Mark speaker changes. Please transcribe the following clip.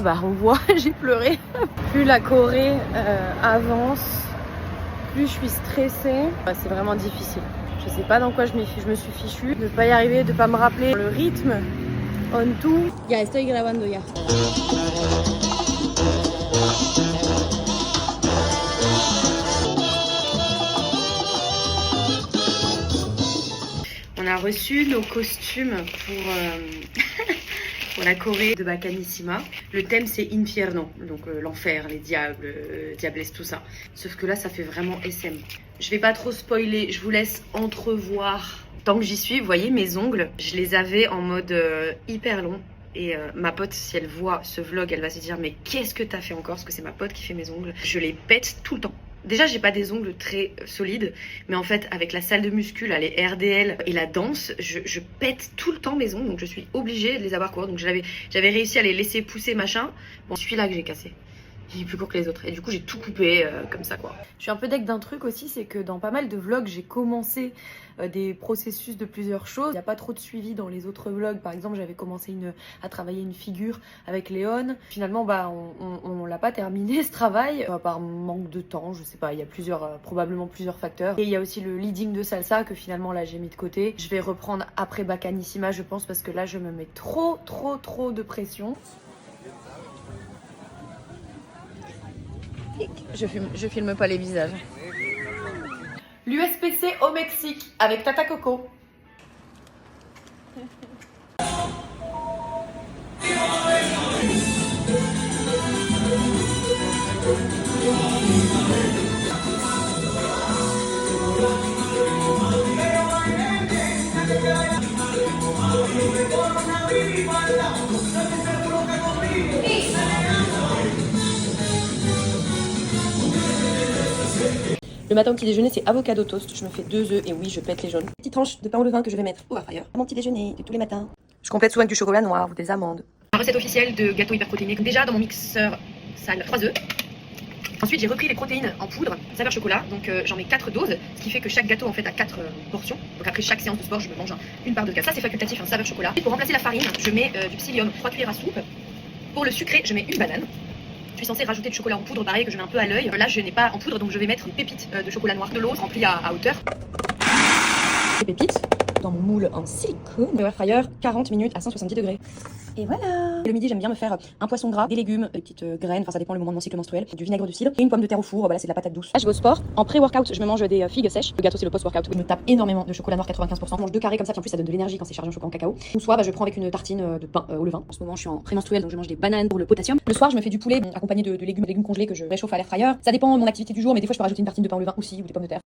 Speaker 1: bah on voit, j'ai pleuré. Plus la Corée avance, plus je suis stressée. Bah, c'est vraiment difficile. Je sais pas dans quoi je me suis fichue. De pas y arriver, de pas me rappeler le rythme. On tout.
Speaker 2: Ya estoy grabando ya.
Speaker 1: On a reçu nos costumes pour la Corée de Baccanissima. Le thème c'est Infierno, donc l'enfer, les diables, diablesse, tout ça. Sauf que là ça fait vraiment SM. Je vais pas trop spoiler, je vous laisse entrevoir. Tant que j'y suis, vous voyez mes ongles, je les avais en mode hyper long. Et ma pote, si elle voit ce vlog, elle va se dire mais qu'est-ce que t'as fait encore? Parce que c'est ma pote qui fait mes ongles. Je les pète tout le temps. Déjà, j'ai pas des ongles très solides, mais en fait, avec la salle de muscu, là, les RDL et la danse, je pète tout le temps mes ongles, donc je suis obligée de les avoir courts. Donc j'avais réussi à les laisser pousser, machin. Bon, celui-là que j'ai cassé. Il est plus court que les autres. Et du coup, j'ai tout coupé comme ça, quoi. Je suis un peu deck d'un truc aussi, c'est que dans pas mal de vlogs, j'ai commencé des processus de plusieurs choses. Il n'y a pas trop de suivi dans les autres vlogs. Par exemple, j'avais commencé à travailler une figure avec Léon. Finalement, bah, on l'a pas terminé ce travail par manque de temps. Je sais pas, il y a probablement plusieurs facteurs. Et il y a aussi le leading de salsa que finalement là j'ai mis de côté. Je vais reprendre après Baccanissima, je pense, parce que là je me mets trop de pression. Je filme pas les visages. L'USPC au Mexique avec Tata Coco. Le matin au petit déjeuner, c'est avocado toast. Je me fais 2 œufs et oui, je pète les jaunes. Petite tranche de pain au levain que je vais mettre au air-fryer. Mon petit déjeuner de tous les matins. Je complète souvent avec du chocolat noir ou des amandes. La recette officielle de gâteau hyper protéiné. Déjà dans mon mixeur sale, 3 œufs. Ensuite, j'ai repris les protéines en poudre, saveur chocolat. Donc j'en mets 4 doses, ce qui fait que chaque gâteau en fait a 4 portions. Donc après chaque séance de sport, je me mange une part de gâteau. Ça, c'est facultatif, hein, saveur chocolat. Et pour remplacer la farine, je mets du psyllium, 3 cuillères à soupe. Pour le sucré, je mets une banane. Je suis censée rajouter du chocolat en poudre, pareil, que je mets un peu à l'œil. Là, je n'ai pas en poudre, donc je vais mettre une pépite de chocolat noir, de l'eau remplie à hauteur. Les pépites dans mon moule en silicone. Le air fryer, 40 minutes à 170 degrés. Et voilà. Et le midi, j'aime bien me faire un poisson gras, des légumes, des petites graines, enfin ça dépend le moment de mon cycle menstruel, du vinaigre de cidre et une pomme de terre au four. Voilà, c'est de la patate douce. Là, je vais au sport. En pré-workout, je me mange des figues sèches. Le gâteau, c'est le post-workout. Je me tape énormément de chocolat noir 95%. Je mange 2 carrés comme ça, puis en plus ça donne de l'énergie quand c'est chargé en chocolat en cacao. Ou soit je prends avec une tartine de pain au levain. En ce moment, je suis en pré-menstruel, donc je mange des bananes pour le potassium. Le soir, je me fais du poulet accompagné de légumes congelés que je réchauffe à l'air fryer. Ça dépend de mon activité du jour, mais des fois je peux rajouter une tartine de pain au levain aussi ou des pommes de terre.